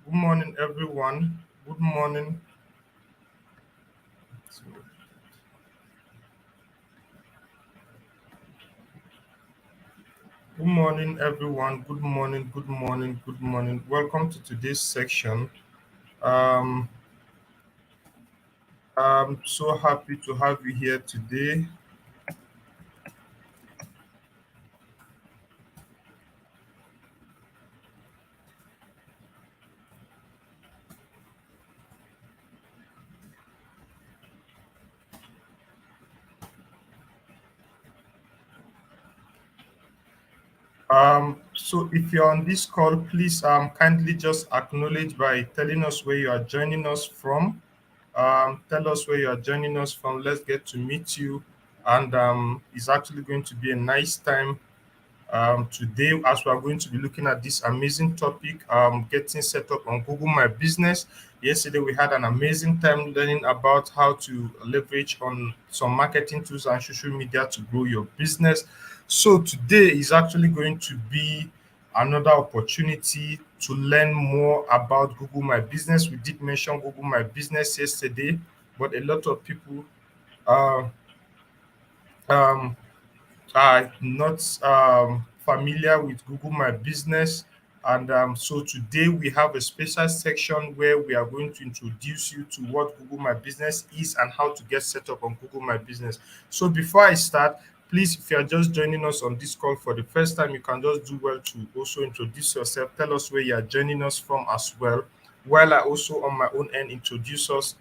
Good morning, everyone. Good morning. Good morning, everyone. Good morning. Good morning. Good morning. Welcome to today's section. Um, I'm so happy to have you here today. So if you're on this call, please kindly just acknowledge by telling us where you are joining us from. Tell us where you are joining us from. Let's get to meet you, and it's actually going to be a nice time today, as we are going to be looking at this amazing topic, getting set up on Google My Business. Yesterday we had an amazing time learning about how to leverage on some marketing tools and social media to grow your business. So today is actually going to be another opportunity to learn more about Google My Business. We did mention Google My Business yesterday, but a lot of people uh, um, are not familiar with Google My Business. And so today we have a special section where we are going to introduce you to what Google My Business is and how to get set up on Google My Business. So before I start, please, if you are just joining us on this call for the first time, you can just do well to also introduce yourself. Tell us where you are joining us from as well. While I also on my own end introduce us,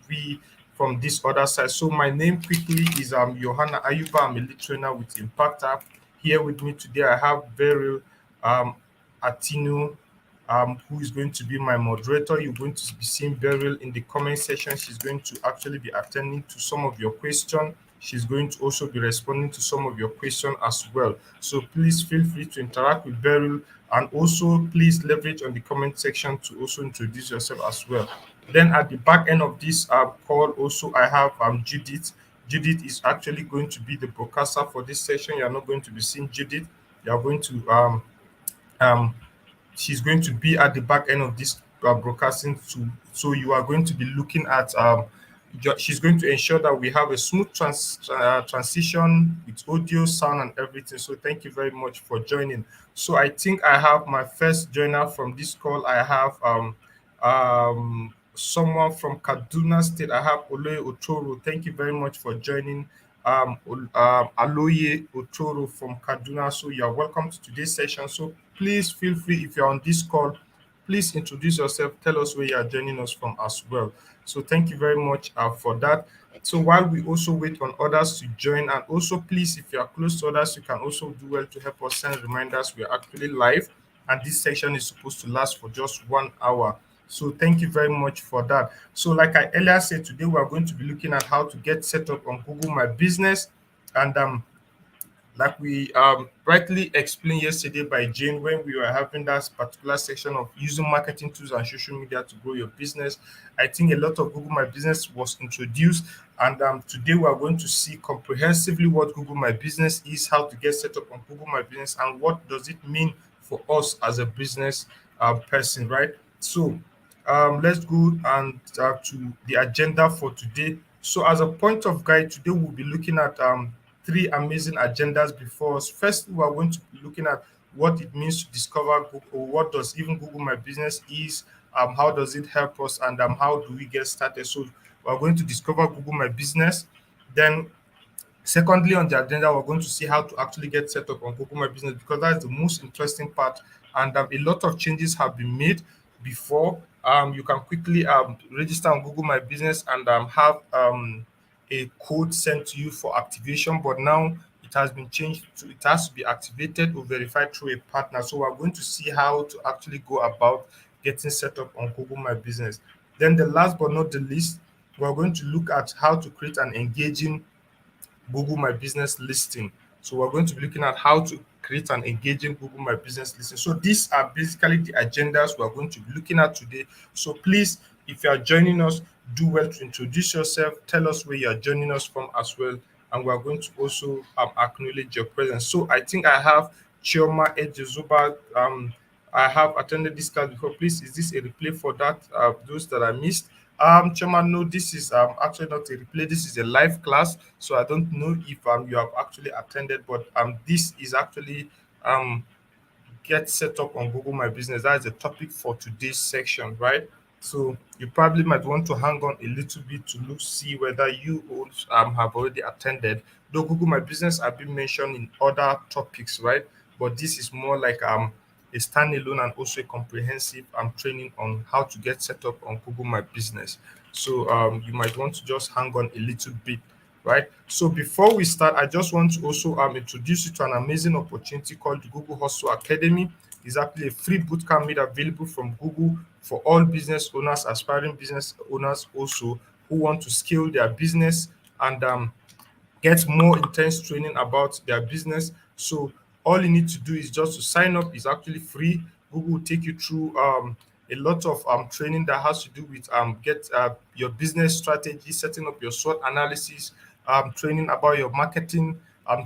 we from this other side. So my name quickly is Johanna Ayuba. I'm a lead trainer with Impact App. Here with me today, I have Beryl um, Atinu, who is going to be my moderator. You're going to be seeing Beryl in the comment section. She's going to actually be attending to some of your questions. She's going to also be responding to some of your questions as well. So please feel free to interact with Beryl, and also please leverage on the comment section to also introduce yourself as well. Then at the back end of this call, also I have Judith. Judith is actually going to be the broadcaster for this session. You are not going to be seeing Judith. You are going to um, she's going to be at the back end of this broadcasting too. So you are going to be looking at she's going to ensure that we have a smooth transition with audio, sound, and everything. So thank you very much for joining. So I think I have my first joiner from this call. I have someone from Kaduna State. I have Oloye Otoro. Thank you very much for joining. Aloye Otoro from Kaduna. So you are welcome to today's session. So please feel free, if you're on this call, please introduce yourself. Tell us where you are joining us from as well. So thank you very much for that. So while we also wait on others to join, and also please, if you are close to others, you can also do well to help us send reminders. We are actually live, and this section is supposed to last for just 1 hour. So thank you very much for that. So like I earlier said, today we are going to be looking at how to get set up on Google My Business. And like we rightly explained yesterday by Jane when we were having that particular section of using marketing tools and social media to grow your business, I think a lot of Google My Business was introduced. And today we are going to see comprehensively what Google My Business is, how to get set up on Google My Business, and what does it mean for us as a business person, right? So let's go and to the agenda for today. So as a point of guide, today we'll be looking at three amazing agendas before us. First, we are going to be looking at what it means to discover Google, or what does even Google My Business is, how does it help us, and how do we get started. So we're going to discover Google My Business. Then secondly, on the agenda, we're going to see how to actually get set up on Google My Business, because that's the most interesting part. And a lot of changes have been made before. You can quickly register on Google My Business and have a code sent to you for activation. But now it has been changed to it has to be activated or verified through a partner. So we're going to see how to actually go about getting set up on Google My Business. Then the last but not the least, we're going to look at how to create an engaging Google My Business listing. So we're going to be looking at how to create an engaging Google My Business listing. So these are basically the agendas we're going to be looking at today. So please, if you are joining us, do well to introduce yourself. Tell us where you are joining us from as well. And we're going to also acknowledge your presence. So I think I have Chioma Ejizuba I have attended this class before. Please, is this a replay for that those that I missed? Chairman, no, this is actually not a replay. This is a live class, so I don't know if you have actually attended, but this is actually um get set up on Google My Business. That is the topic for today's section, right? So you probably might want to hang on a little bit to look see whether you also, have already attended. Though Google My Business have been mentioned in other topics, right? But this is more like a standalone and also a comprehensive training on how to get set up on Google My Business. So you might want to just hang on a little bit, right? So before we start, I just want to also introduce you to an amazing opportunity called the Google Hustle Academy. It's actually a free bootcamp made available from Google for all business owners, aspiring business owners also who want to scale their business and get more intense training about their business. So all you need to do is just to sign up. It's actually free. Google will take you through a lot of training that has to do with get your business strategy, setting up your SWOT analysis, training about your marketing,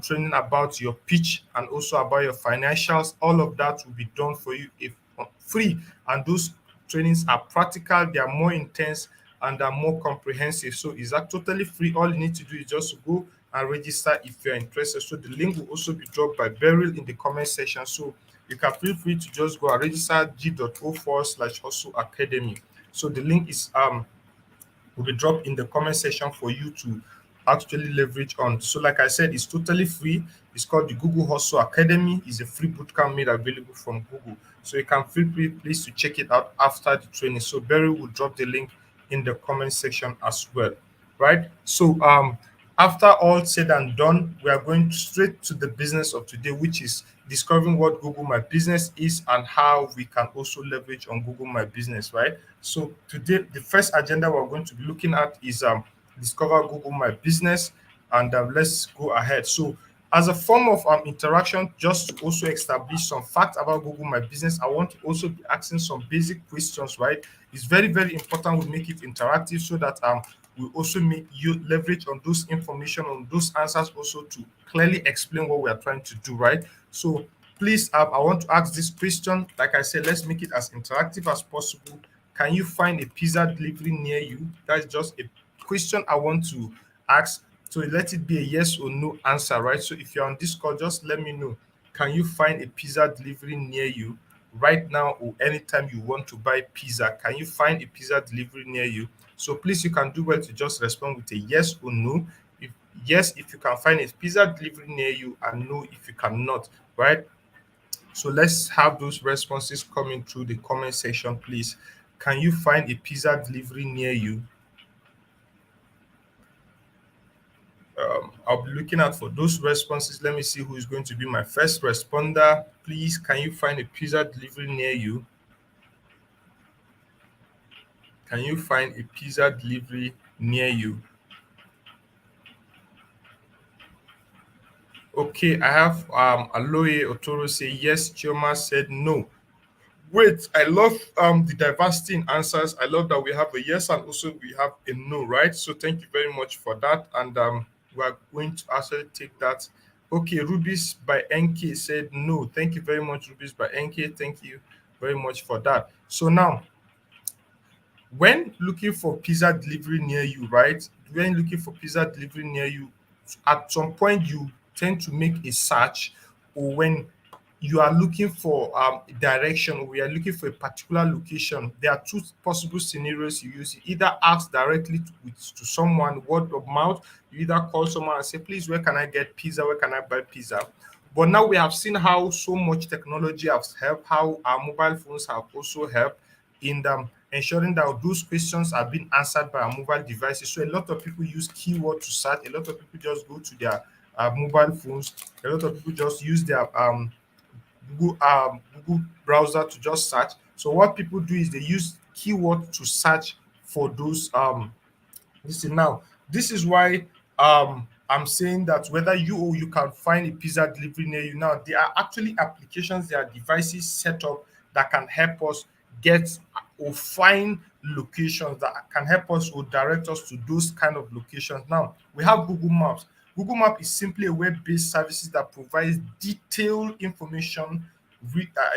training about your pitch, and also about your financials. All of that will be done for you if free. And those trainings are practical, they are more intense, and are more comprehensive. So it's totally free. All you need to do is just to go and register if you're interested. So the link will also be dropped by Beryl in the comment section. So you can feel free to just go and register g.o/hustle academy. So the link is will be dropped in the comment section for you to actually leverage on. So, like I said, it's totally free. It's called the Google Hustle Academy. It's a free bootcamp made available from Google. So you can feel free, please, to check it out after the training. So Barry will drop the link in the comment section as well. Right. So after all said and done, we are going straight to the business of today, which is discovering what Google My Business is and how we can also leverage on Google My Business, right? So today, the first agenda we're going to be looking at is discover Google My Business, and let's go ahead. So as a form of interaction, just to also establish some facts about Google My Business, I want to also be asking some basic questions, right? It's very, very important we make it interactive so that we also make you leverage on those information, on those answers, also to clearly explain what we are trying to do, right? So please, I want to ask this question. Like I said, let's make it as interactive as possible. Can you find a pizza delivery near you? That's just a question I want to ask. So let it be a yes or no answer, right? So if you're on Discord, just let me know. Can you find a pizza delivery near you right now or anytime you want to buy pizza? Can you find a pizza delivery near you? So please, you can do well to just respond with a yes or no. If yes, if you can find a pizza delivery near you, and no if you cannot, right? So let's have those responses coming through the comment section, please. Can you find a pizza delivery near you? I'll be looking out for those responses. Let me see who is going to be my first responder. Please, can you find a pizza delivery near you? Can you find a pizza delivery near you? Okay, I have Aloe Otoro say yes. Chioma said no. Wait, I love the diversity in answers. I love that we have a yes and also we have a no, right? So thank you very much for that. And we are going to actually take that. Okay, Rubies by NK said no. Thank you very much, Rubies by NK. Thank you very much for that. So now, when looking for pizza delivery near you, right? When looking for pizza delivery near you, at some point you tend to make a search, or when you are looking for direction, or we are looking for a particular location, there are two possible scenarios you use. You either ask directly to someone, word of mouth. You either call someone and say, please, where can I get pizza? Where can I buy pizza? But now we have seen how so much technology has helped, how our mobile phones have also helped in ensuring that those questions are being answered by our mobile devices. So a lot of people use keyword to search. A lot of people just go to their mobile phones. A lot of people just use their Google browser to just search. So what people do is they use keyword to search for those now. This is why I'm saying that whether you or you can find a pizza delivery near you now, there are actually applications, there are devices set up that can help us get or find locations that can help us or direct us to those kind of locations. Now we have Google Maps. Google Map is simply a web-based services that provides detailed information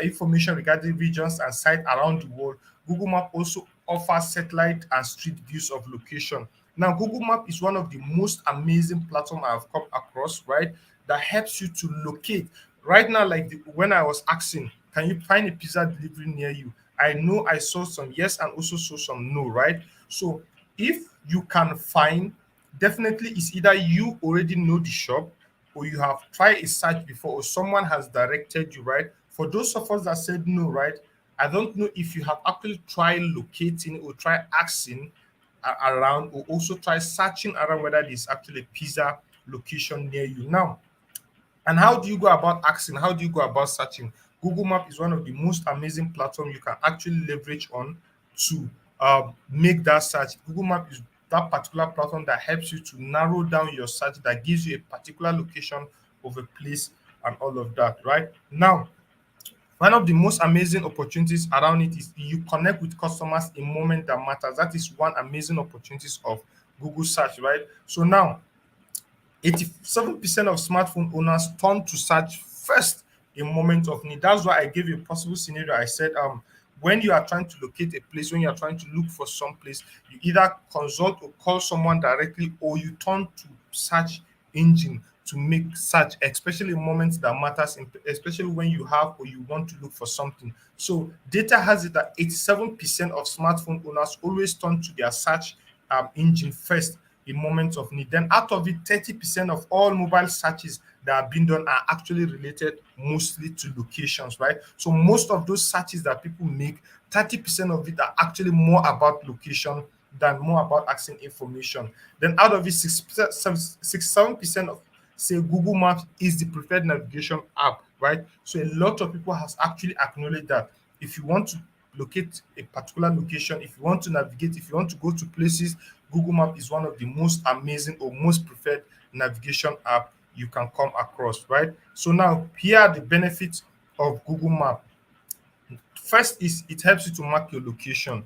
information regarding regions and sites around the world. Google Map also offers satellite and street views of location. Now, Google Map is one of the most amazing platform I've come across, right? That helps you to locate. Right now, like when I was asking, can you find a pizza delivery near you? I know I saw some yes and also saw some no, right? So if you can find, definitely it's either you already know the shop or you have tried a search before or someone has directed you, right? For those of us that said no, right? I don't know if you have actually tried locating or try asking around or also try searching around whether there's actually a pizza location near you. Now, and how do you go about asking? How do you go about searching? Google Map is one of the most amazing platform you can actually leverage on to make that search. Google Map is that particular platform that helps you to narrow down your search, that gives you a particular location of a place and all of that. Right now, one of the most amazing opportunities around it is you connect with customers in moment that matters. That is one amazing opportunities of Google search, right? So now 87% of smartphone owners turn to search first in moment of need. That's why I gave you a possible scenario. I said, when you are trying to locate a place, when you are trying to look for some place, you either consult or call someone directly, or you turn to search engine to make search, especially in moments that matters, especially when you have or you want to look for something. So data has it that 87% of smartphone owners always turn to their search engine first in moments of need. Then out of it, 30% of all mobile searches that are being done are actually related mostly to locations, right? So most of those searches that people make, 30% of it are actually more about location than more about asking information. Then out of it, 67% of say Google Maps is the preferred navigation app, right? So a lot of people has actually acknowledged that if you want to locate a particular location, if you want to navigate, if you want to go to places, Google Map is one of the most amazing or most preferred navigation app you can come across, right? So now here are the benefits of Google Map. First is it helps you to mark your location.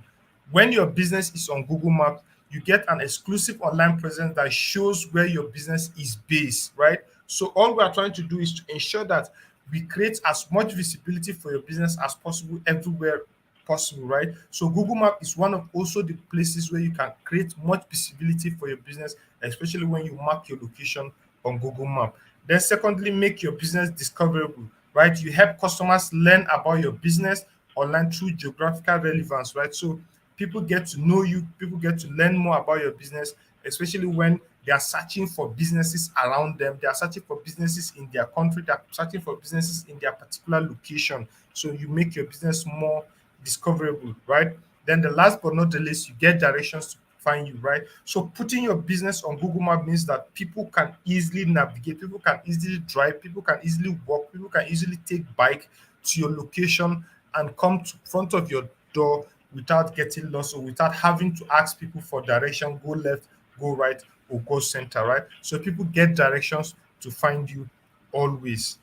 When your business is on Google Maps, you get an exclusive online presence that shows where your business is based, right? So all we are trying to do is to ensure that we create as much visibility for your business as possible everywhere possible, right? So Google Map is one of also the places where you can create much visibility for your business, especially when you mark your location on Google Map. Then secondly, make your business discoverable, right? You help customers learn about your business online through geographical relevance, right? So people get to know you, people get to learn more about your business, especially when they are searching for businesses around them, they are searching for businesses in their country, they are searching for businesses in their particular location. So you make your business more discoverable, right? Then the last but not the least, you get directions to find you, right? So putting your business on Google Map means that people can easily navigate, people can easily drive, people can easily walk, people can easily take bike to your location and come to front of your door without getting lost or without having to ask people for direction, go left, go right, or go center, right? So people get directions to find you always.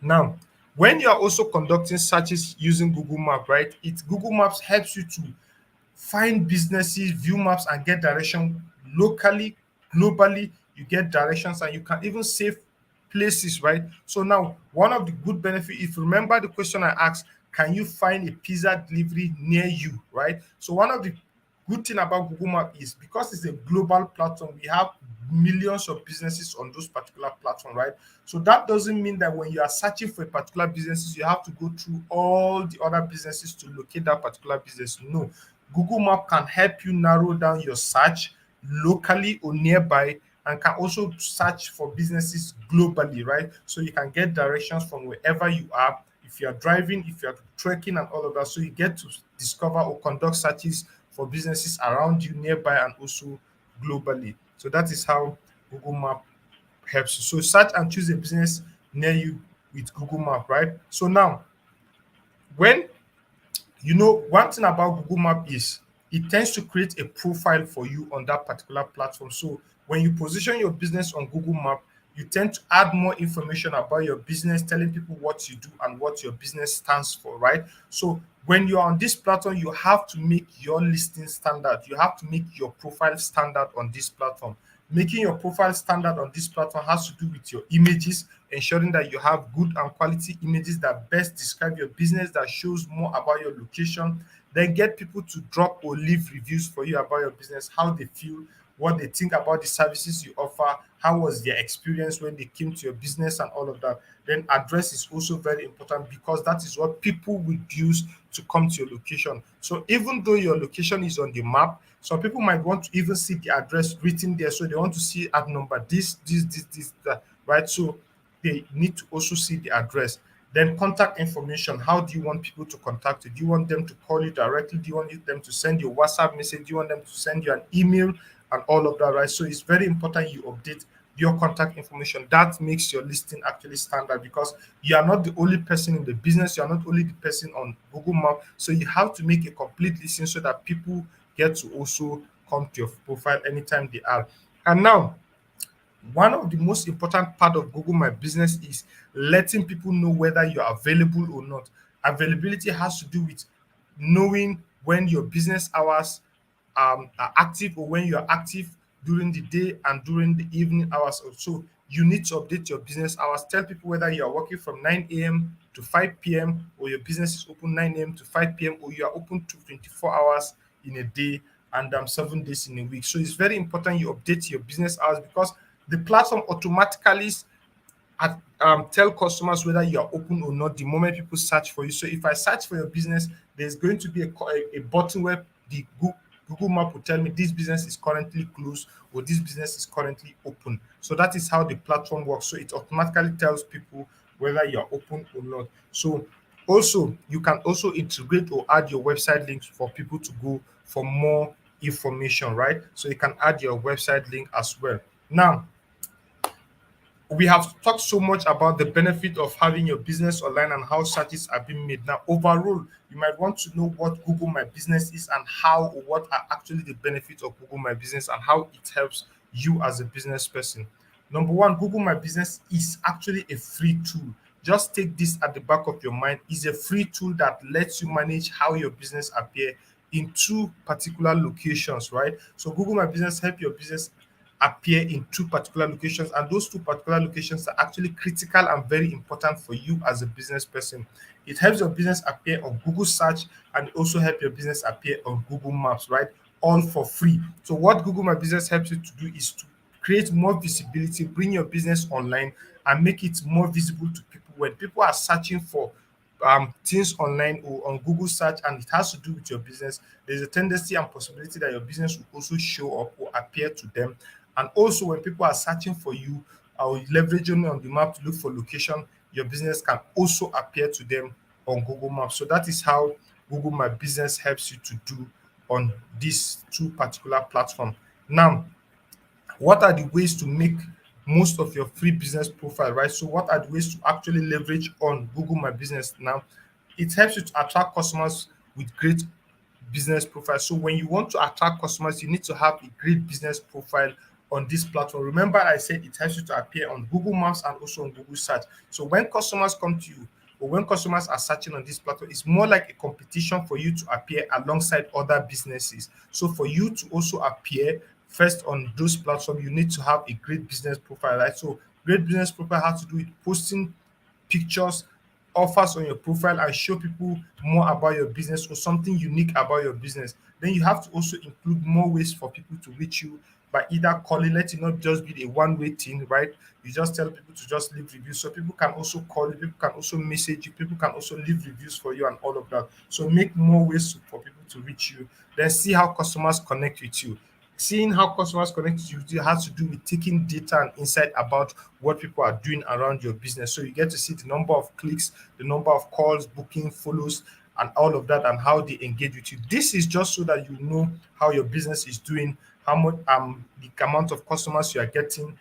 Now, when you are also conducting searches using Google Map, right? Google Maps helps you to find businesses, view maps, and get direction locally, globally. You get directions, and you can even save places, right? So now, one of the good benefits, if you remember the question I asked, can you find a pizza delivery near you, right? So one of the good thing about Google Map is because it's a global platform, we have millions of businesses on those particular platform, right? So that doesn't mean that when you are searching for a particular businesses, you have to go through all the other businesses to locate that particular business. No, Google Map can help you narrow down your search locally or nearby, and can also search for businesses globally, right? So you can get directions from wherever you are. If you are driving, if you are trekking, and all of that, so you get to discover or conduct searches for businesses around you, nearby, and also globally. So that is how Google Map helps you. So search and choose a business near you with Google Map, right? So now, when one thing about Google Map is it tends to create a profile for you on that particular platform. So when you position your business on Google Map, you tend to add more information about your business, telling people what you do and what your business stands for, right? So when you're on this platform, you have to make your listing standard. You have to make your profile standard on this platform. Making your profile standard on this platform has to do with your images, ensuring that you have good and quality images that best describe your business, that shows more about your location. Then get people to drop or leave reviews for you about your business, how they feel, what they think about the services you offer, how was their experience when they came to your business, and all of that. Then address is also very important because that is what people would use to come to your location. So even though your location is on the map, some people might want to even see the address written there. So they want to see at number this, that, right? So they need to also see the address. Then contact information. How do you want people to contact you? Do you want them to call you directly? Do you want them to send you a WhatsApp message? Do you want them to send you an email and all of that, right? So it's very important you update your contact information. That makes your listing actually stand out because you are not the only person in the business. You are not only the person on Google Map. So you have to make a complete listing so that people get to also come to your profile anytime they are. And now, one of the most important part of Google My Business is letting people know whether you're available or not. Availability has to do with knowing when your business hours are active or when you're active during the day and during the evening hours also. You need to update your business hours. Tell people whether you are working from 9 a.m. to 5 p.m. or your business is open 9 a.m. to 5 p.m. or you are open to 24 hours in a day and 7 days in a week. So it's very important you update your business hours because the platform automatically tell customers whether you are open or not the moment people search for you. So if I search for your business, there's going to be a button where the Google Map will tell me this business is currently closed or this business is currently open. So that is how the platform works. So it automatically tells people whether you're open or not. So also you can also integrate or add your website links for people to go for more information, right? So you can add your website link as well. Now, we have talked so much about the benefit of having your business online and how searches are being made. Now, overall, you might want to know what Google My Business is and how or what are actually the benefits of Google My Business and how it helps you as a business person. Number one, Google My Business is actually a free tool. Just take this at the back of your mind. It's a free tool that lets you manage how your business appear in two particular locations, right? So Google My Business help your business appear in two particular locations, and those two particular locations are actually critical and very important for you as a business person. It helps your business appear on Google search and also help your business appear on Google Maps, right? All for free. So what Google My Business helps you to do is to create more visibility, bring your business online and make it more visible to people. When people are searching for things online or on Google search and it has to do with your business, there's a tendency and possibility that your business will also show up or appear to them. And also, when people are searching for you or leveraging on the map to look for location, your business can also appear to them on Google Maps. So that is how Google My Business helps you to do on these two particular platforms. Now, what are the ways to make most of your free business profile, right? So what are the ways to actually leverage on Google My Business? Now, it helps you to attract customers with great business profile. So when you want to attract customers, you need to have a great business profile on this platform. Remember, I said it helps you to appear on Google Maps and also on Google Search. So when customers come to you or when customers are searching on this platform, it's more like a competition for you to appear alongside other businesses. So for you to also appear first on those platforms, you need to have a great business profile, right? So great business profile has to do with posting pictures, offers on your profile and show people more about your business or something unique about your business. Then you have to also include more ways for people to reach you by either calling, let it not just be a one-way thing, right? You just tell people to just leave reviews. So people can also call you, people can also message you, people can also leave reviews for you and all of that. So make more ways for people to reach you. Then see how customers connect with you. Seeing how customers connect with you has to do with taking data and insight about what people are doing around your business. So you get to see the number of clicks, the number of calls, booking, follows, and all of that, and how they engage with you. This is just so that you know how your business is doing, how much the amount of customers you are getting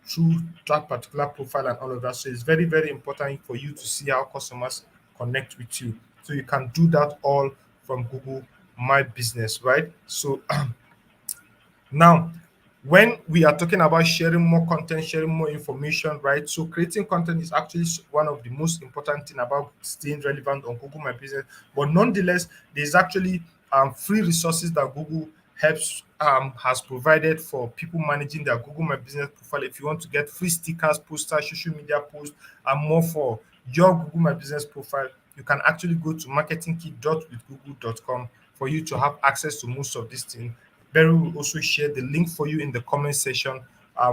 through that particular profile and all of that. So it's very, very important for you to see how customers connect with you. So you can do that all from Google My Business, right? So now, when we are talking about sharing more content, sharing more information, right? So creating content is actually one of the most important thing about staying relevant on Google My Business. But nonetheless, there's actually free resources that Google helps has provided for people managing their Google My Business profile. If you want to get free stickers, posters, social media posts, and more for your Google My Business profile, you can actually go to marketingkit.withgoogle.com for you to have access to most of these things. Barry will also share the link for you in the comment section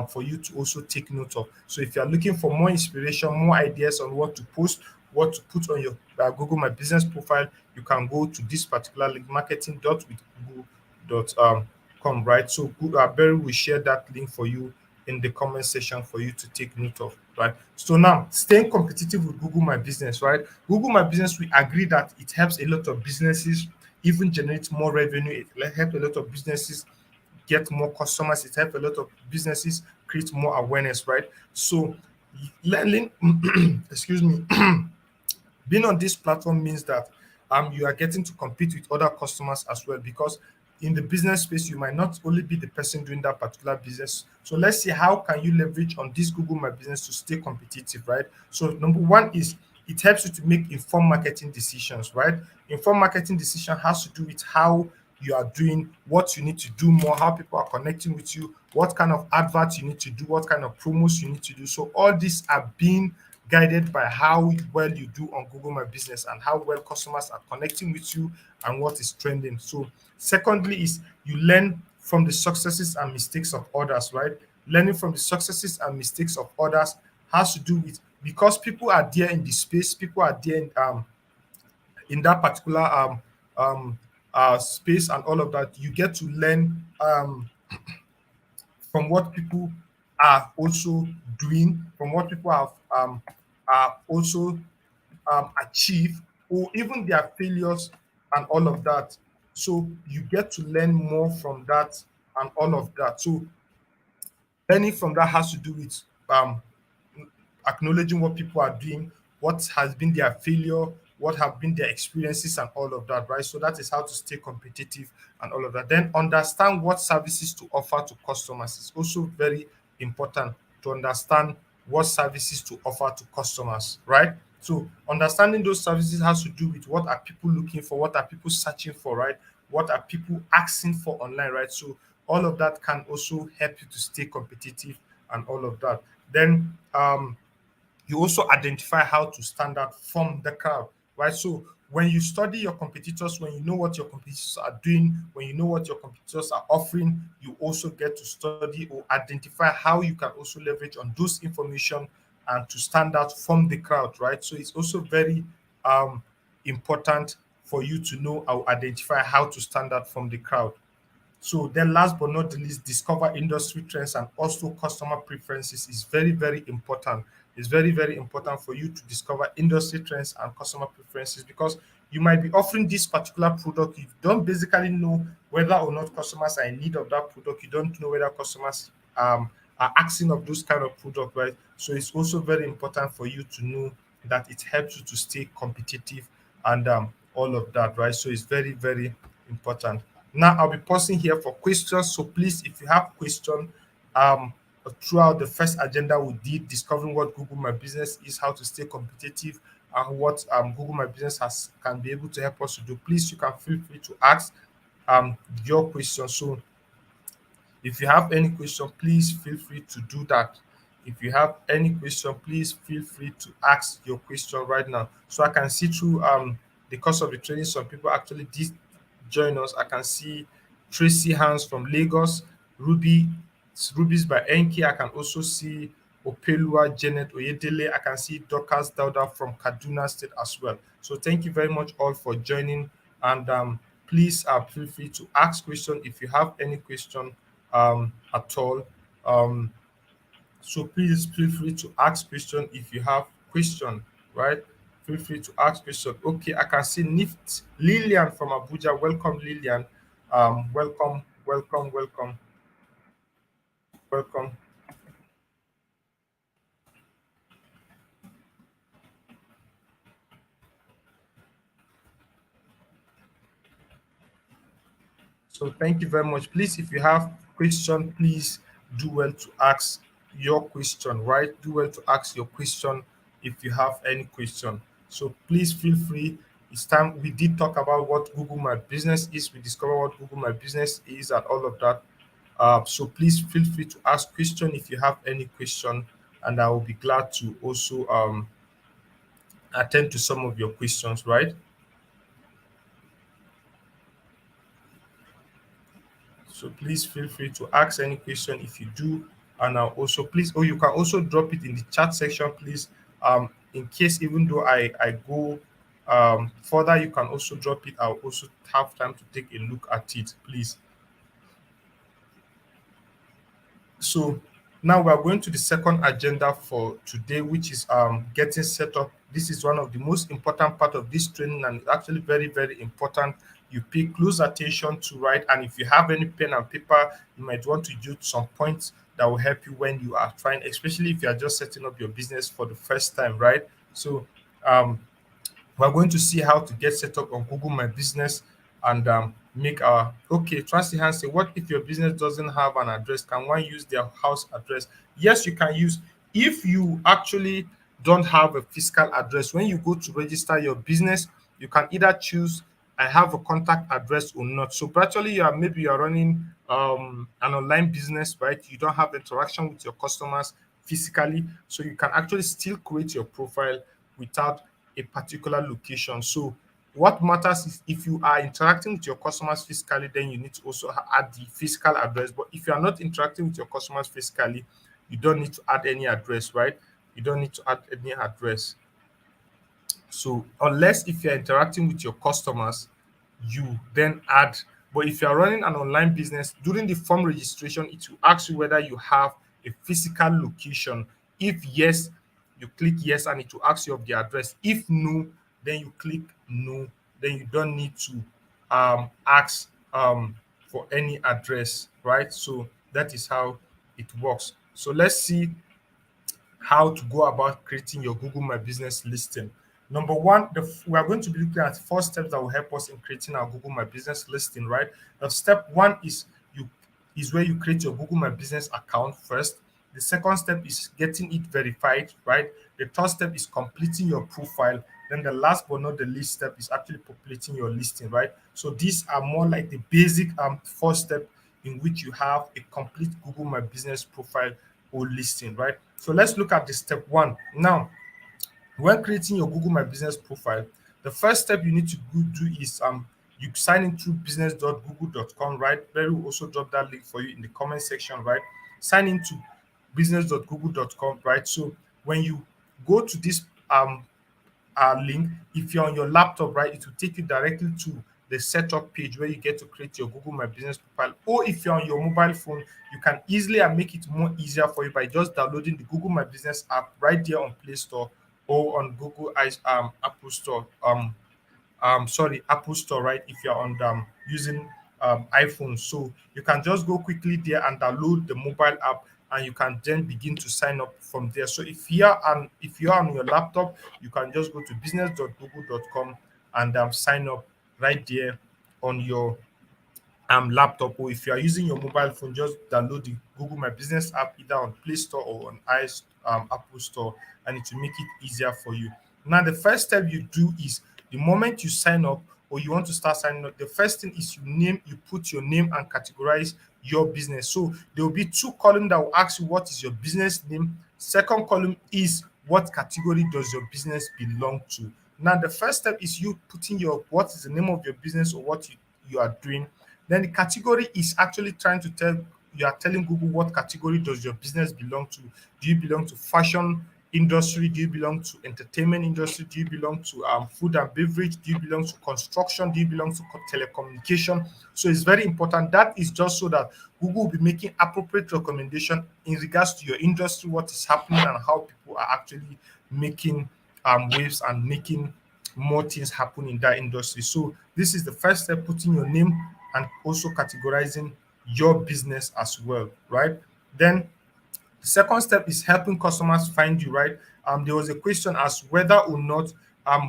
for you to also take note of. So if you are looking for more inspiration, more ideas on what to post, what to put on your Google My Business profile, you can go to this particular link, marketing.withgoogle.com, right? So Barry will share that link for you in the comment section for you to take note of, right? So now, staying competitive with Google My Business, right? Google My Business, we agree that it helps a lot of businesses even generate more revenue. It helps a lot of businesses get more customers. It helps a lot of businesses create more awareness, right? So learning, excuse me, being on this platform means that you are getting to compete with other customers as well, because in the business space you might not only be the person doing that particular business. So let's see how can you leverage on this Google My Business to stay competitive, right? So number one is it helps you to make informed marketing decisions, right? Informed marketing decision has to do with how you are doing, what you need to do more, how people are connecting with you, what kind of adverts you need to do, what kind of promos you need to do. So all these are being guided by how well you do on Google My Business and how well customers are connecting with you and what is trending. So, secondly, is you learn from the successes and mistakes of others, right? Learning from the successes and mistakes of others has to do with, because people are there in the space, people are there in that particular space and all of that. You get to learn from what people are also doing, from what people have are also achieve, or even their failures and all of that. So you get to learn more from that and all of that. So learning from that has to do with acknowledging what people are doing, what has been their failure, what have been their experiences, and all of that, right? So that is how to stay competitive and all of that. Then understand what services to offer to customers. It's also very important to understand what services to offer to customers, right? So understanding those services has to do with what are people looking for, what are people searching for, right? What are people asking for online, right? So all of that can also help you to stay competitive and all of that. Then you also identify how to stand out from the crowd, right? So when you study your competitors, when you know what your competitors are doing, when you know what your competitors are offering, you also get to study or identify how you can also leverage on those information and to stand out from the crowd, right? So it's also very um, important for you to know or identify how to stand out from the crowd. So then last but not the least, discover industry trends and also customer preferences is very, very important. It's very, very important for you to discover industry trends and customer preferences, because you might be offering this particular product. You don't basically know whether or not customers are in need of that product. You don't know whether customers are asking of those kind of product, right? So it's also very important for you to know that it helps you to stay competitive and all of that, right? So it's very, very important. Now I'll be pausing here for questions. So please, if you have question, um, throughout the first agenda we did discovering what Google My Business is, how to stay competitive, and what Google My Business has can be able to help us to do. Please, you can feel free to ask your question. So if you have any question, please feel free to do that. If you have any question, please feel free to ask your question right now. So I can see through the course of the training, some people actually did join us. I can see Tracy Hans from Lagos, Ruby's by Enki. I can also see Opelua Janet Oyedele. I can see Dorcas Dauda from Kaduna State as well. So thank you very much all for joining, and please feel free to ask question if you have any question at all. Um, so please feel free to ask question if you have question, right? Feel free to ask question. Okay, I can see Nift Lillian from Abuja. Welcome, Lillian. Welcome, welcome, welcome, welcome. So thank you very much. Please, if you have question, please do well to ask your question, right? Do well to ask your question if you have any question. So please feel free. It's time we did talk about what Google My Business is. We discovered what Google My Business is and all of that. So please feel free to ask question if you have any question, and I will be glad to also attend to some of your questions. Right. So please feel free to ask any question if you do, and also please, you can also drop it in the chat section, please. In case even though I go further, you can also drop it. I'll also have time to take a look at it, please. So now we are going to the second agenda for today, which is getting set up. This is one of the most important part of this training, and it's actually very, very important. You pay close attention to, right? And if you have any pen and paper, you might want to use some points that will help you when you are trying, especially if you are just setting up your business for the first time, right? So um we're going to see how to get set up on Google My Business and make our okay. Trusty Hand say, what if your business doesn't have an address? Can one use their house address? Yes, you can use if you actually don't have a physical address. When you go to register your business, you can either choose I have a contact address or not. So virtually you are maybe you're running an online business, right? You don't have interaction with your customers physically, so you can actually still create your profile without a particular location. So what matters is if you are interacting with your customers physically, then you need to also add the physical address. But if you are not interacting with your customers physically, you don't need to add any address, right? You don't need to add any address. So unless if you're interacting with your customers, you then add. But if you're running an online business, during the form registration, it will ask you whether you have a physical location. If yes, you click yes and it will ask you of the address. If no, then you click no. Then you don't need to ask for any address, right? So that is how it works. So let's see how to go about creating your Google My Business listing. Number one, we are going to be looking at four steps that will help us in creating our Google My Business listing, right? The step one you is where you create your Google My Business account first. The second step is getting it verified, right? The third step is completing your profile. Then the last but not the least step is actually populating your listing, right? So these are more like the basic first step in which you have a complete Google My Business profile or listing, right? So let's look at the step one. Now, when creating your Google My Business profile, the first step you need to do is you sign in through business.google.com, right? Barry will also drop that link for you in the comment section, right? Sign into business.google.com, right? So when you go to this link, if you're on your laptop, right, it will take you directly to the setup page where you get to create your Google My Business profile. Or if you're on your mobile phone, you can easily and make it more easier for you by just downloading the Google My Business app right there on Play Store or on Apple Store. Sorry, Apple Store, right? If you're on using iPhone, so you can just go quickly there and download the mobile app, and you can then begin to sign up from there. So if you're on your laptop, you can just go to business.google.com and sign up right there on your laptop, or if you are using your mobile phone, just download the Google My Business app either on Play Store or on Apple Store, and it will make it easier for you. Now, the first step you do is the moment you sign up or you want to start signing up, the first thing is you put your name and categorize your business. So there will be two columns that will ask you what is your business name. Second column is what category does your business belong to. Now, the first step is you putting your what is the name of your business or what you are doing. Then the category is actually trying to tell you are telling Google what category does your business belong to. Do you belong to fashion industry? Do you belong to entertainment industry? Do you belong to food and beverage? Do you belong to construction? Do you belong to telecommunication? So it's very important. That is just so that Google will be making appropriate recommendation in regards to your industry, what is happening, and how people are actually making waves and making more things happen in that industry. So this is the first step, putting your name and also categorizing your business as well, right? Then the second step is helping customers find you, right? There was a question as whether or not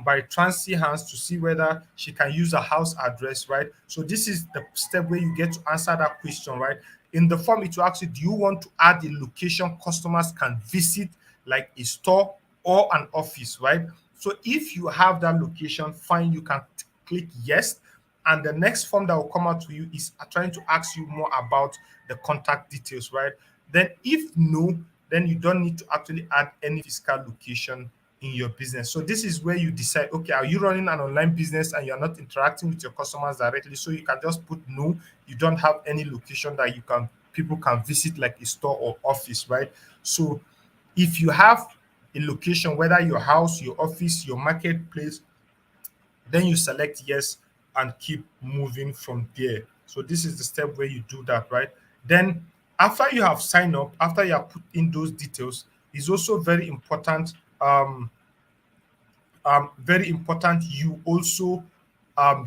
by Transy Hands to see whether she can use a house address, right? So this is the step where you get to answer that question, right? In the form, it will ask you, do you want to add a location customers can visit, like a store or an office, right? So if you have that location, fine, you can click yes. And the next form that will come out to you is trying to ask you more about the contact details, right? Then if no, then you don't need to actually add any physical location in your business. So this is where you decide, okay, are you running an online business and you're not interacting with your customers directly? So you can just put no, you don't have any location that you can people can visit like a store or office, right? So if you have a location, whether your house, your office, your marketplace, then you select yes and keep moving from there. So this is the step where you do that, right? Then after you have signed up, after you have put in those details, is also very important you also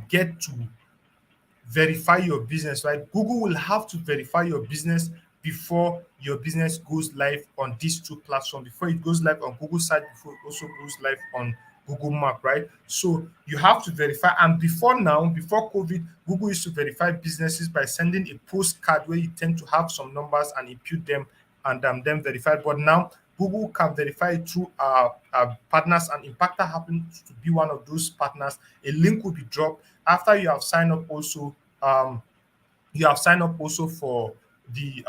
get to verify your business, right? Google will have to verify your business before your business goes live on these two platforms, before it goes live on Google site, before it also goes live on Google Map, right? So you have to verify. And before now, before COVID, Google used to verify businesses by sending a postcard where you tend to have some numbers and input them and then verify. But now Google can verify it through our partners, and Impactor happens to be one of those partners. A link will be dropped after you have signed up also. You have signed up also for the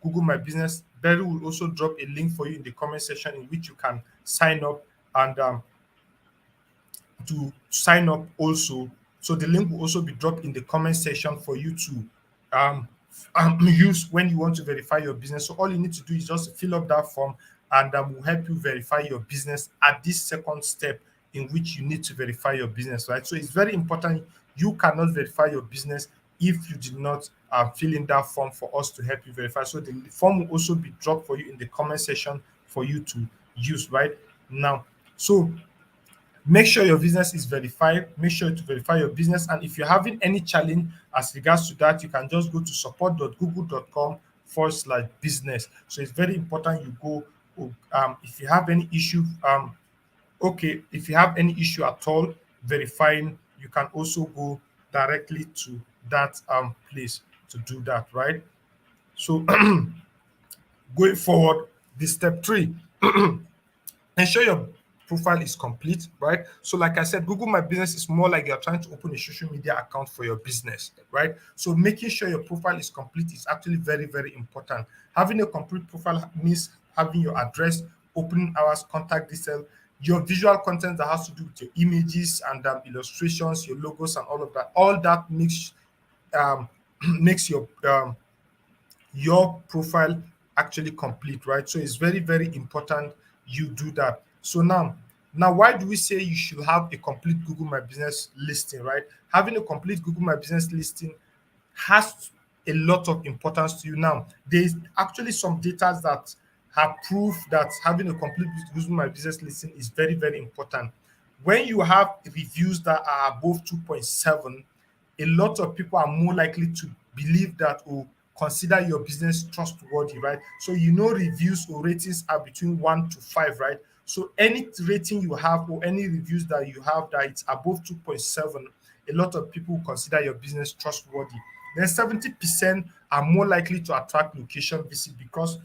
Google My Business. Barry will also drop a link for you in the comment section in which you can sign up and to sign up also. So the link will also be dropped in the comment section for you to um, use when you want to verify your business. So all you need to do is just fill up that form, and will help you verify your business at this second step in which you need to verify your business, right? So it's very important. You cannot verify your business if you did not fill in that form for us to help you verify. So the form will also be dropped for you in the comment section for you to use right now. So make sure your business is verified. Make sure to verify your business. And if you're having any challenge as regards to that, you can just go to support.google.com/business. So it's very important you go. If you have any issue, okay, if you have any issue at all verifying, you can also go directly to that place to do that, right? So going forward, the step three, ensure your profile is complete, right? So, like I said, Google My Business is more like you're trying to open a social media account for your business, right? So, making sure your profile is complete is actually very, very important. Having a complete profile means having your address, opening hours, contact details, your visual content that has to do with your images and illustrations, your logos, and all of that. All that makes um, makes your profile actually complete, right? So it's very, very important you do that. So now why do we say you should have a complete Google My Business listing, right? Having a complete Google My Business listing has a lot of importance to you. Now, there's actually some data that have proof that having a complete Google My Business listing is very, very important. When you have reviews that are above 2.7, a lot of people are more likely to believe that or consider your business trustworthy, right? So reviews or ratings are between 1 to 5, right? So any rating you have or any reviews that you have that it's above 2.7, a lot of people consider your business trustworthy. Then 70% are more likely to attract location visit because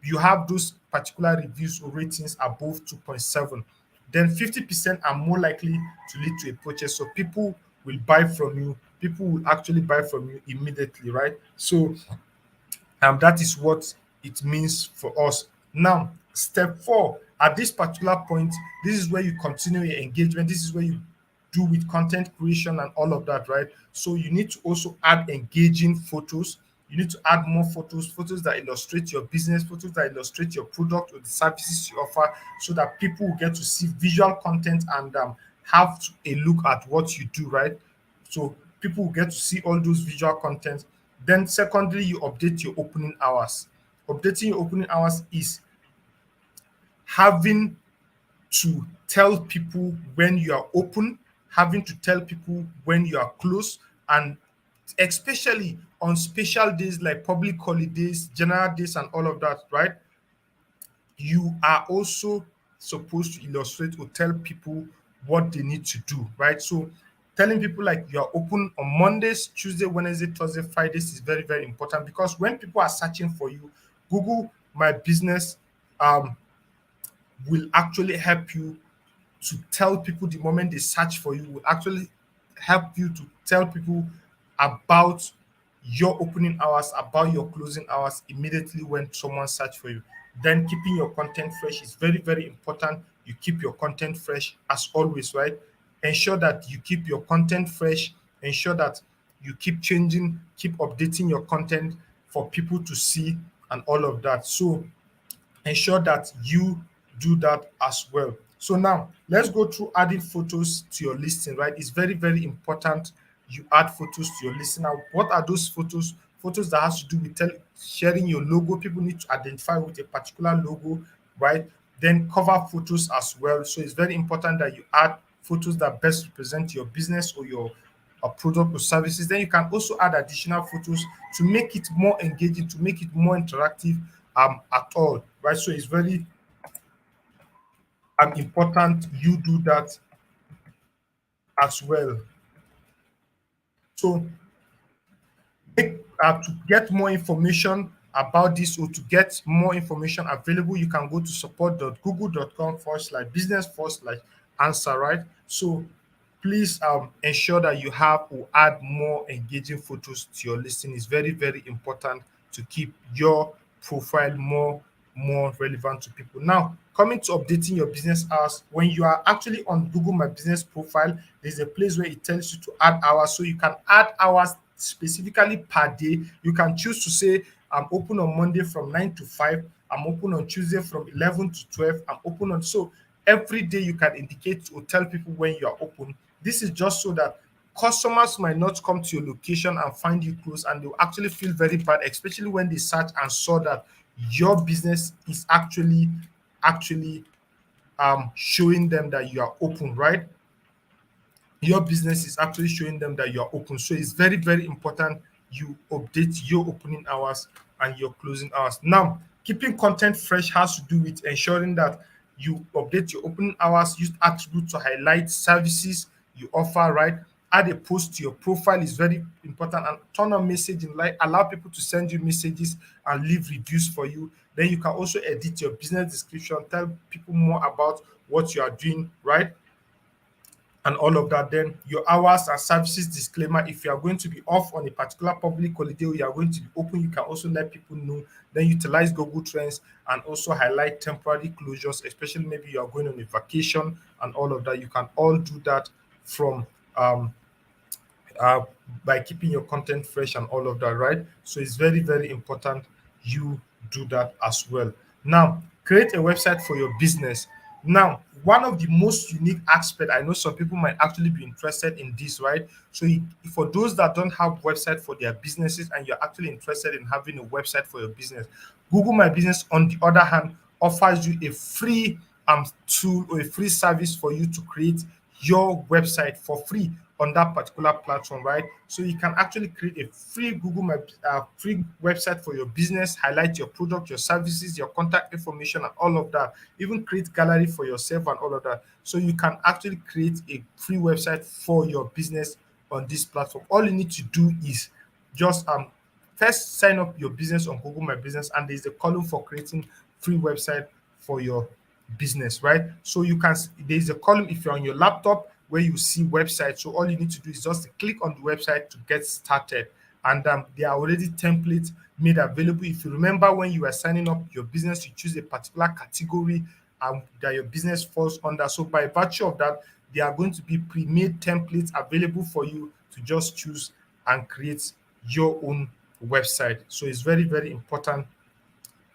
you have those particular reviews or ratings above 2.7. Then 50% are more likely to lead to a purchase. So people will buy from you. People will actually buy from you immediately, right? So that is what it means for us. Now, step four, at this particular point, this is where you continue your engagement. This is where you do with content creation and all of that, right? So you need to also add engaging photos. You need to add more photos, photos that illustrate your business, photos that illustrate your product or the services you offer, so that people will get to see visual content and have a look at what you do, right? So people will get to see all those visual content. Then secondly, you update your opening hours. Updating your opening hours is having to tell people when you are open, having to tell people when you are closed, and especially on special days like public holidays, general days, and all of that, right? You are also supposed to illustrate or tell people what they need to do, right? So telling people like you are open on Mondays, Tuesday, Wednesday, Thursday, Fridays is very, very important because when people are searching for you, Google My Business um, will actually help you to tell people the moment they search for you, will actually help you to tell people about your opening hours, about your closing hours immediately when someone search for you. Then keeping your content fresh is very, very important. You keep your content fresh as always, right? Ensure that you keep your content fresh. Ensure that you keep changing, keep updating your content for people to see and all of that. So ensure that you do that as well. So now let's go through adding photos to your listing, right? It's very, very important you add photos to your listing. Now, what are those photos? Photos that has to do with sharing your logo. People need to identify with a particular logo, right? Then cover photos as well. So it's very important that you add photos that best represent your business or your product or services. Then you can also add additional photos to make it more engaging, to make it more interactive at all, right? So it's very important you do that as well. So to get more information about this or to get more information available, you can go to support.google.com/business answer, right? So please ensure that you have or add more engaging photos to your listing. It's very, very important to keep your profile more relevant to people. Now, coming to updating your business hours, when you are actually on Google My Business profile, there's a place where it tells you to add hours. So you can add hours specifically per day. You can choose to say, I'm open on Monday from 9 to 5. I'm open on Tuesday from 11 to 12. I'm open on. So every day you can indicate or tell people when you are open. This is just so that customers might not come to your location and find you close, and they'll actually feel very bad, especially when they search and saw that your business is actually showing them that you are open, right? Your business is actually showing them that you are open. So it's very, very important you update your opening hours and your closing hours. Now, keeping content fresh has to do with ensuring that you update your opening hours, use attributes to highlight services you offer, right? Add a post to your profile is very important, and turn on messaging, like allow people to send you messages and leave reviews for you. Then you can also edit your business description, tell people more about what you are doing, right? And all of that. Then your hours and services disclaimer. If you are going to be off on a particular public holiday or you are going to be open, you can also let people know. Then utilize Google Trends and also highlight temporary closures, especially maybe you are going on a vacation and all of that. You can all do that from um, uh, by keeping your content fresh and all of that, right? So it's very, very important you do that as well. Now, create a website for your business. Now, one of the most unique aspect, I know some people might actually be interested in this, right? So, for those that don't have website for their businesses and you're actually interested in having a website for your business, Google My Business, on the other hand, offers you a free tool or a free service for you to create your website for free on that particular platform, right? So you can actually create a free free website for your business, highlight your product, your services, your contact information, and all of that. Even create gallery for yourself and all of that. So you can actually create a free website for your business on this platform. All you need to do is just first sign up your business on Google My Business, and there's a column for creating free website for your business, right? So there's a column if you're on your laptop where you see website. So all you need to do is just click on the website to get started. And there are already templates made available. If you remember when you were signing up your business, you choose a particular category that your business falls under. So by virtue of that, there are going to be pre-made templates available for you to just choose and create your own website. So it's very, very important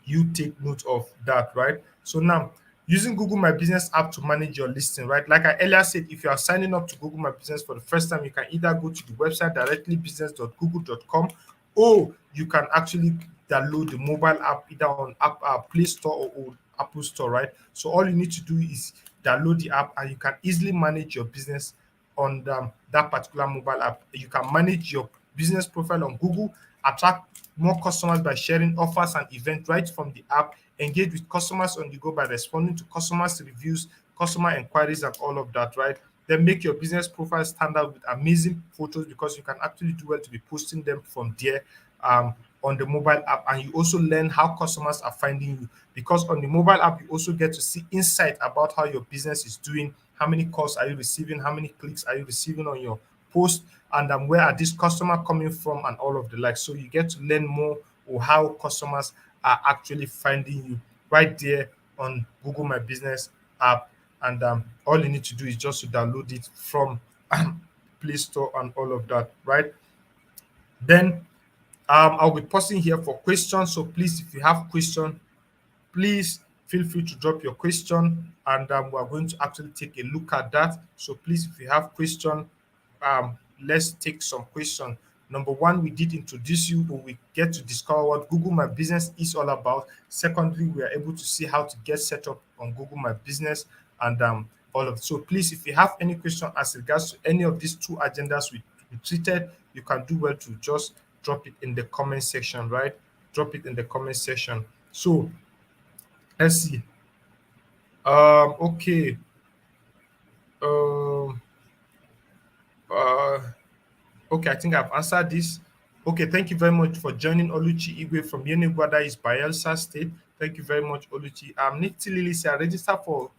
you take note of that, right? So now, using Google My Business app to manage your listing, right? Like I earlier said, if you are signing up to Google My Business for the first time, you can either go to the website directly business.google.com, or you can actually download the mobile app either on Play Store or Apple Store, right? So all you need to do is download the app and you can easily manage your business on that particular mobile app. You can manage your business profile on Google, attract more customers by sharing offers and events right from the app, engage with customers on the go by responding to customers' reviews, customer inquiries, and all of that, right? Then make your business profile stand out with amazing photos, because you can actually do well to be posting them from there on the mobile app. And you also learn how customers are finding you, because on the mobile app, you also get to see insight about how your business is doing how many calls are you receiving, how many clicks are you receiving on your post, and where are these customer coming from, and all of the like. So you get to learn more or how customers are actually finding you right there on Google My Business app. And all you need to do is just to download it from Play Store and all of that, right? Then I'll be pausing here for questions. So please, if you have questions, please feel free to drop your question, and we're going to actually take a look at that. So please, if you have question, let's take some question. Number one, we did introduce you, but we get to discover what Google My Business is all about. Secondly, we are able to see how to get set up on Google My Business, and all of it. So please, if you have any question as regards to any of these two agendas we treated, you can do well to just drop it in the comment section, right? Drop it in the comment section. So let's see. Okay. Um, uh, okay, I think I've answered this. Okay, thank you very much for joining Oluchi Igwe from Yenigwada is Bayelsa State. Thank you very much, Oluchi. Nifty Lily said, I registered for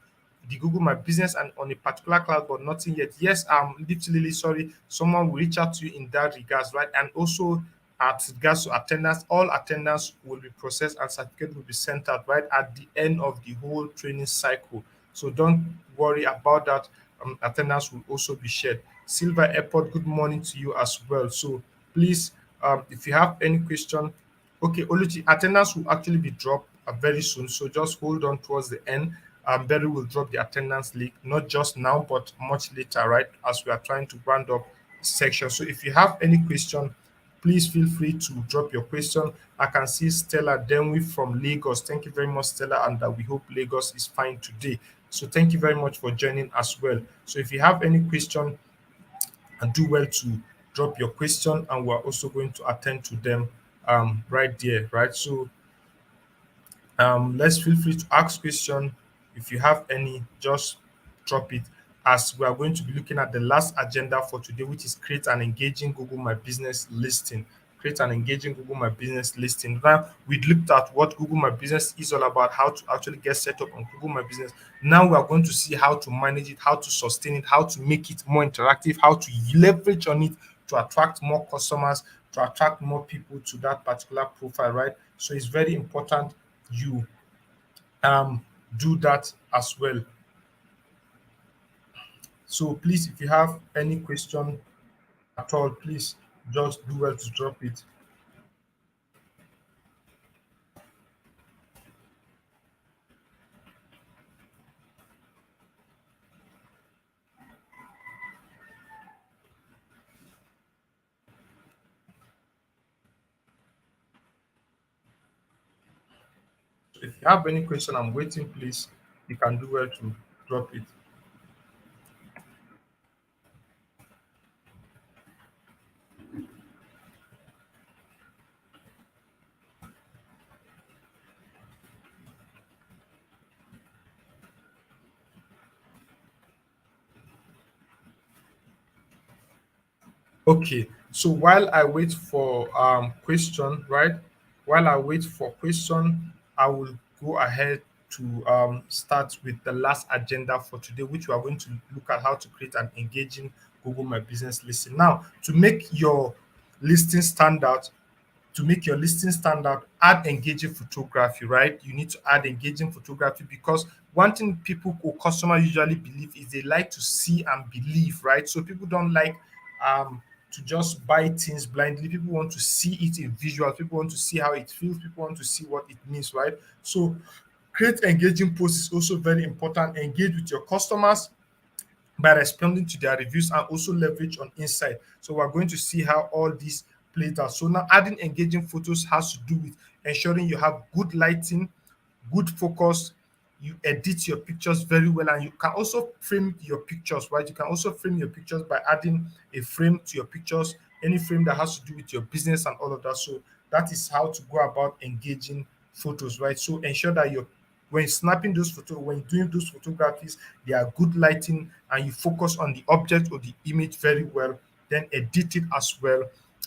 the Google My Business and on a particular class, but nothing yet. Yes, Nifty Lily, sorry, someone will reach out to you in that regards, right? And also at regards to attendance, all attendance will be processed and certificate will be sent out right at the end of the whole training cycle. So don't worry about that. Attendance will also be shared. Silver Airport, good morning to you as well. So please, if you have any question, okay, Oluchi, attendance will actually be dropped very soon. So just hold on towards the end. Berry will drop the attendance link, not just now, but much later, right? As we are trying to round up section. So if you have any question, please feel free to drop your question. I can see Stella Denwi from Lagos. Thank you very much, Stella, and we hope Lagos is fine today. So thank you very much for joining as well. So if you have any question, and do well to drop your question, and we're also going to attend to them right there, right? So let's feel free to ask question. If you have any, just drop it, as we are going to be looking at the last agenda for today, which is create an engaging Google My Business listing. Create an engaging Google My Business listing. Now we looked at what Google My Business is all about, how to actually get set up on Google My Business. Now we are going to see how to manage it, how to sustain it, how to make it more interactive, how to leverage on it to attract more customers, to attract more people to that particular profile, right? So it's very important you do that as well. So please, if you have any question at all, please just do well to drop it. So if you have any question, I'm waiting, please. You can do well to drop it. Okay, so while I wait for question, right? While I wait for question, I will go ahead to start with the last agenda for today, which we are going to look at how to create an engaging Google My Business listing. Now, to make your listing stand out, to make your listing stand out, add engaging photography, right? You need to add engaging photography, because one thing people or customers usually believe is they like to see and believe, right? So people don't like to just buy things blindly. People want to see it in visual. People want to see how it feels. People want to see what it means, right? So create engaging posts is also very important. Engage with your customers by responding to their reviews, and also leverage on insight. So we're going to see how all this plays out. So now adding engaging photos has to do with ensuring you have good lighting, good focus, you edit your pictures very well, and you can also frame your pictures, right? You can also frame your pictures by adding a frame to your pictures, any frame that has to do with your business and all of that. So that is how to go about engaging photos, right? So ensure that you're when snapping those photos, when doing those photographies, they are good lighting, and you focus on the object or the image very well, then edit it as well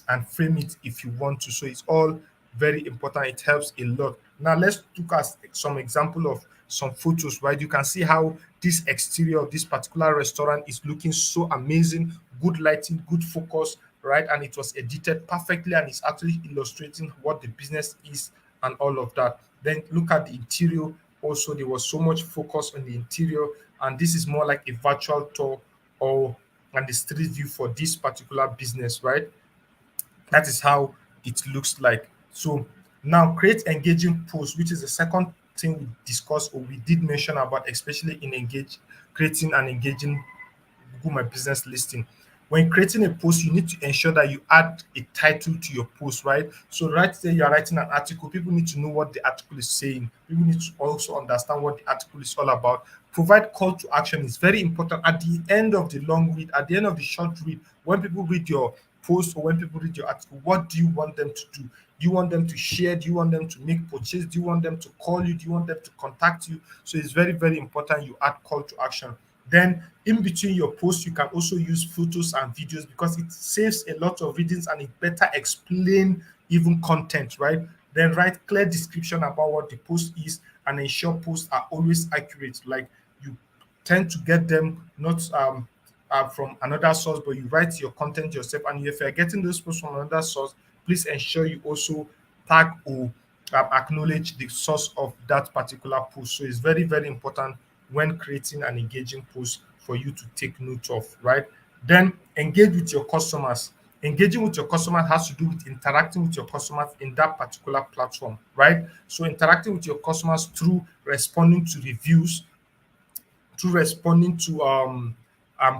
and frame it if you want to. So it's all very important. It helps a lot. Now let's look at some example of some photos, right? You can see how this exterior of this particular restaurant is looking so amazing, good lighting, good focus, right? And it was edited perfectly and it's actually illustrating what the business is and all of that. Then look at the interior. Also, there was so much focus on the interior, and this is more like a virtual tour or and the street view for this particular business, right? That is how it looks like. So now create engaging posts, which is the second thing we discussed or we did mention about, especially in engage creating an engaging Google My Business listing. When creating a post, you need to ensure that you add a title to your post, right? So right there, you're writing an article. People need to know what the article is saying. People need to also understand what the article is all about. Provide call to action is very important at the end of the long read, at the end of the short read. When people read your post or when people read your article, what do you want them to do? Do you want them to share? Do you want them to make purchase? Do you want them to call you? Do you want them to contact you? So it's very, very important you add call to action. Then in between your posts, you can also use photos and videos because it saves a lot of readings and it better explain even content, right? Then write clear description about what the post is and ensure posts are always accurate. Like you tend to get them not from another source, but you write your content yourself. And if you're getting those posts from another source, please ensure you also tag or acknowledge the source of that particular post. So it's very, very important when creating an engaging post for you to take note of, right? Then engage with your customers. Engaging with your customer has to do with interacting with your customers in that particular platform, right? So interacting with your customers through responding to reviews, through responding to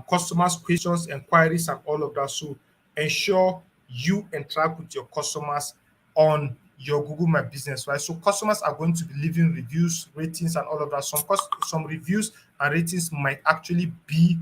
customers' questions, inquiries, and all of that. So ensure you interact with your customers on your Google My Business, right? So customers are going to be leaving reviews, ratings, and all of that. Some reviews and ratings might actually be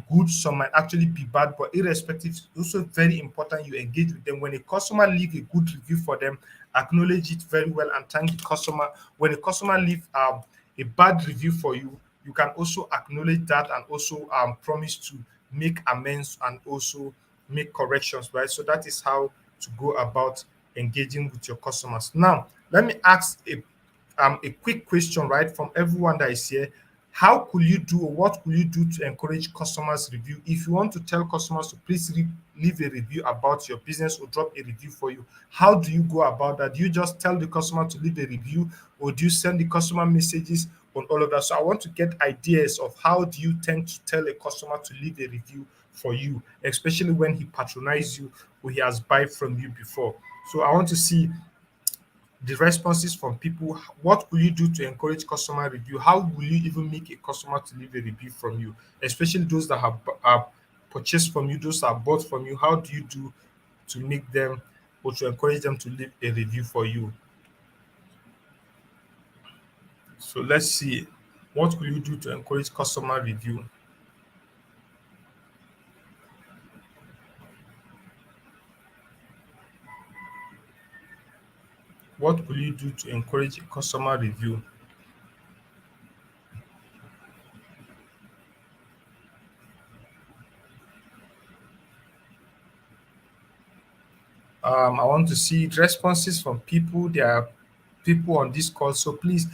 good, some might actually be bad, but irrespective, it's also very important you engage with them. When a customer leave a good review for them, acknowledge it very well and thank the customer. When a customer leave a bad review for you, you can also acknowledge that and also promise to make amends and also make corrections, right? So that is how to go about engaging with your customers. Now, let me ask a quick question, right, from everyone that is here. How could you do or what could you do to encourage customers review? If you want to tell customers to please leave a review about your business or drop a review for you, how do you go about that? Do you just tell the customer to leave a review or do you send the customer messages on all of that? So I want to get ideas of how do you tend to tell a customer to leave a review for you, especially when he patronizes you or he has buy from you before. So I want to see the responses from people. What will you do to encourage customer review? How will you even make a customer to leave a review from you, especially those that have purchased from you, those that have bought from you? How do you do to make them or to encourage them to leave a review for you? So let's see. What will you do to encourage customer review? What will you do to encourage a customer review? I want to see responses from people. There are people on this call, so please,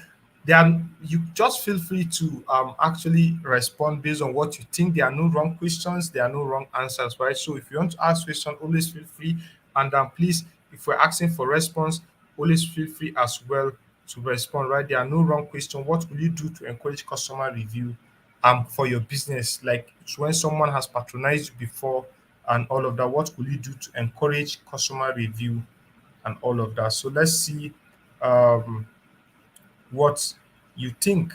you just feel free to actually respond based on what you think. There are no wrong questions. There are no wrong answers, right? So if you want to ask questions, always feel free. And please, if we're asking for response, always feel free as well to respond, right? There are no wrong questions. What will you do to encourage customer review for your business? Like when someone has patronized you before and all of that, what will you do to encourage customer review and all of that? So let's see um, what you think.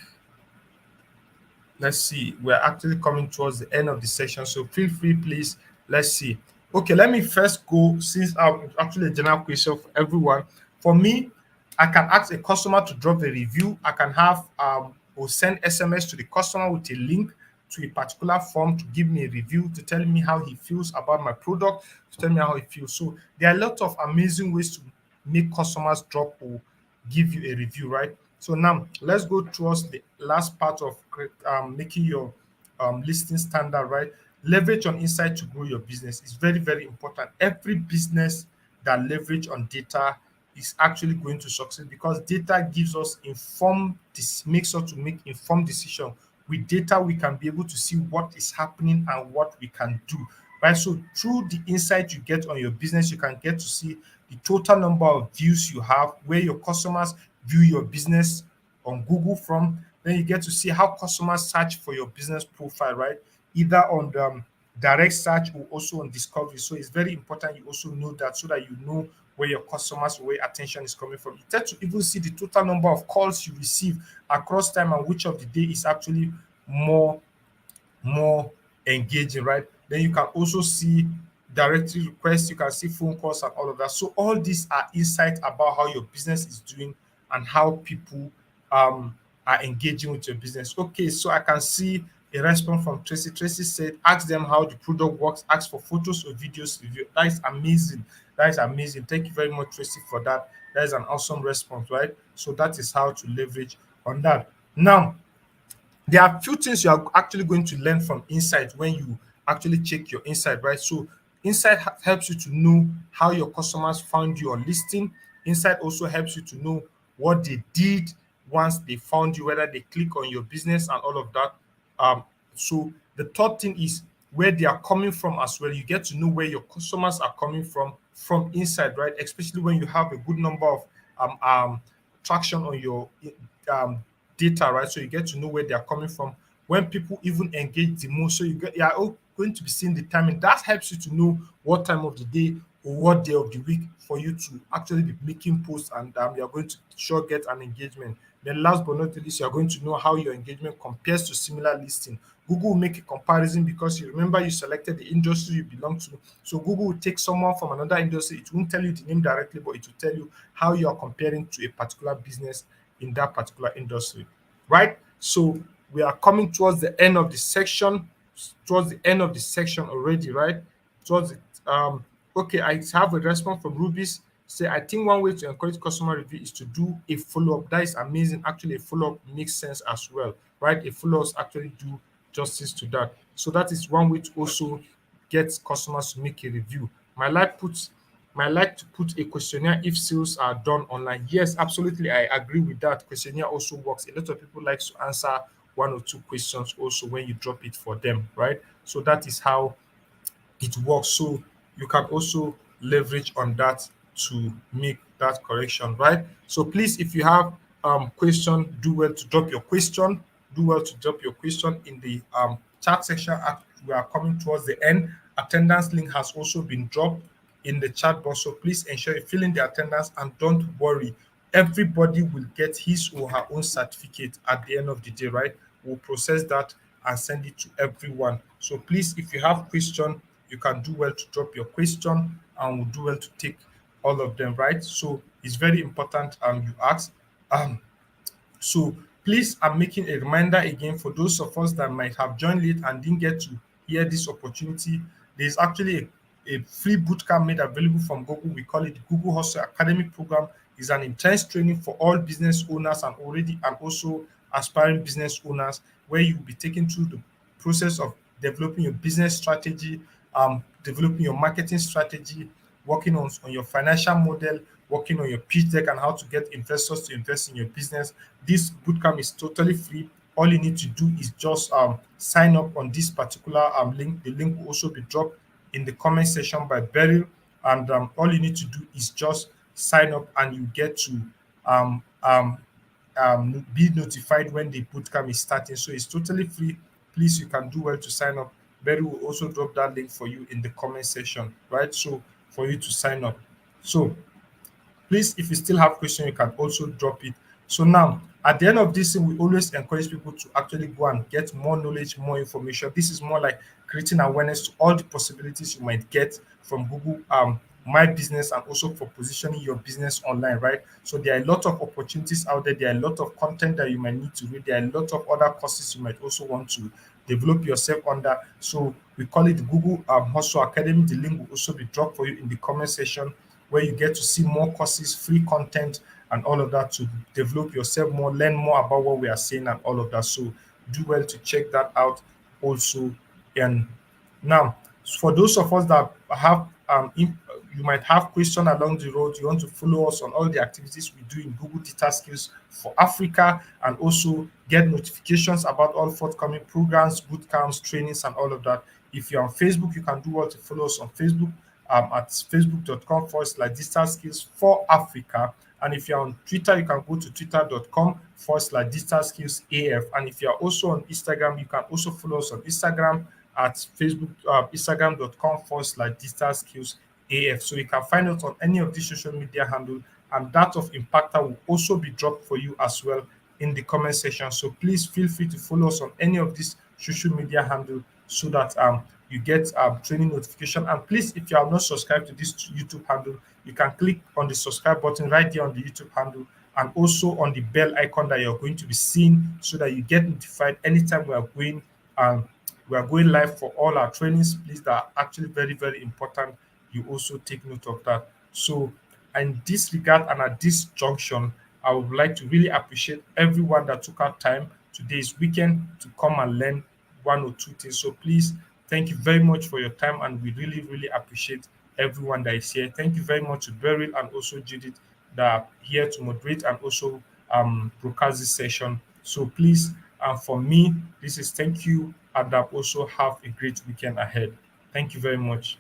Let's see. We're actually coming towards the end of the session, so feel free, please. Let's see. Okay, let me first go since actually a general question for everyone. For me, I can ask a customer to drop a review. I can have or send SMS to the customer with a link to a particular form to give me a review, to tell me how he feels about my product, to tell me how he feels. So there are a lot of amazing ways to make customers drop or give you a review, right? So now let's go towards the last part of making your listing standard, right? Leverage on insight to grow your business is very, very important. Every business that leverage on data is actually going to succeed, because data gives us informed, this makes us to make informed decision. With data, we can be able to see what is happening and what we can do, right? So through the insight you get on your business, you can get to see the total number of views you have, where your customers view your business on Google from. Then you get to see how customers search for your business profile, right? Either on the direct search or also on discovery. So it's very important you also know that, so that you know where your customers, where attention is coming from. You tend to even see the total number of calls you receive across time, and which of the day is actually more more engaging, right? Then you can also see directory requests, you can see phone calls and all of that. So all these are insights about how your business is doing and how people are engaging with your business. Okay, so I can see a response from Tracy. Tracy said, ask them how the product works, ask for photos or videos review. That is amazing. That is amazing. Thank you very much, Tracy, for that. That is an awesome response, right? So that is how to leverage on that. Now, there are few things you are actually going to learn from insight when you actually check your insight, right? So insight helps you to know how your customers found you on listing. Insight also helps you to know what they did once they found you, whether they click on your business and all of that. So the third thing is where they are coming from as well. You get to know where your customers are coming from inside, right? Especially when you have a good number of traction on your um, data, right? So you get to know where they are coming from. When people even engage the most, so you are all going to be seeing the timing. That helps you to know what time of the day or what day of the week for you to actually be making posts, and you're going to sure get an engagement. Then last but not least, you're going to know how your engagement compares to similar listing. Google will make a comparison because you remember you selected the industry you belong to. So Google will take someone from another industry. It won't tell you the name directly, but it will tell you how you are comparing to a particular business in that particular industry, right? So we are coming towards the end of the section, already, right? Towards it. Okay, I have a response from Ruby's. Say, I think one way to encourage customer review is to do a follow-up. That is amazing. Actually, a follow-up makes sense as well, right? A follow-ups actually do justice to that. So that is one way to also get customers to make a review. My like to put a questionnaire if sales are done online. Yes, absolutely. I agree with that. Questionnaire also works. A lot of people like to answer one or two questions also when you drop it for them, right? So that is how it works. So you can also leverage on that to make that correction, right? So please, if you have question, do well to drop your question. Do well to drop your question in the chat section. We are coming towards the end. Attendance link has also been dropped in the chat box. So please ensure you fill in the attendance, and don't worry. Everybody will get his or her own certificate at the end of the day, right? We'll process that and send it to everyone. So please, if you have question, you can do well to drop your question, and we'll do well to take all of them, right? So it's very important you ask. Um so please, I'm making a reminder again for those of us that might have joined late and didn't get to hear this opportunity. There's actually a free bootcamp made available from Google. We call it Google Hustle Academic Program. It's an intense training for all business owners and also aspiring business owners, where you'll be taken through the process of developing your business strategy, developing your marketing strategy, working on your financial model, working on your pitch deck and how to get investors to invest in your business. This bootcamp is totally free. All you need to do is just sign up on this particular link. The link will also be dropped in the comment section by Beryl. And all you need to do is just sign up, and you get to um, um, be notified when the bootcamp is starting. So it's totally free. Please, you can do well to sign up. Berry will also drop that link for you in the comment section, right? So for you to sign up. So please, if you still have questions, you can also drop it. So now, at the end of this thing, we always encourage people to actually go and get more knowledge, more information. This is more like creating awareness to all the possibilities you might get from Google My Business, and also for positioning your business online, right? So there are a lot of opportunities out there. There are a lot of content that you might need to read. There are a lot of other courses you might also want to develop yourself under. So we call it Google Hustle Academy. The link will also be dropped for you in the comment section, where you get to see more courses, free content, and all of that to develop yourself more, learn more about what we are saying, and all of that. So do well to check that out also. And now, for those of us that have you might have question along the road. You want to follow us on all the activities we do in Google Data Skills for Africa, and also get notifications about all forthcoming programs, boot camps, trainings, and all of that. If you're on Facebook, you can do well to follow us on Facebook at facebook.com/digital skills for Africa. And if you're on Twitter, you can go to twitter.com/digital skills AF. And if you're also on Instagram, you can also follow us on Instagram at instagram.com/digital skills AF. So you can find us on any of these social media handles, and that of Impactor will also be dropped for you as well in the comment section. So please feel free to follow us on any of these social media handle so that you get training notification. And please, if you are not subscribed to this YouTube handle, you can click on the subscribe button right there on the YouTube handle, and also on the bell icon that you're going to be seeing, so that you get notified anytime um, we are going live for all our trainings. Please, that are actually very, very important. You also take note of that. So, in this regard and at this junction, I would like to really appreciate everyone that took out time today's weekend to come and learn one or two things. So please, thank you very much for your time, and we really, really appreciate everyone that is here. Thank you very much to Beryl and also Judith that are here to moderate and also broadcast this session. So please, for me, this is thank you, and also have a great weekend ahead. Thank you very much.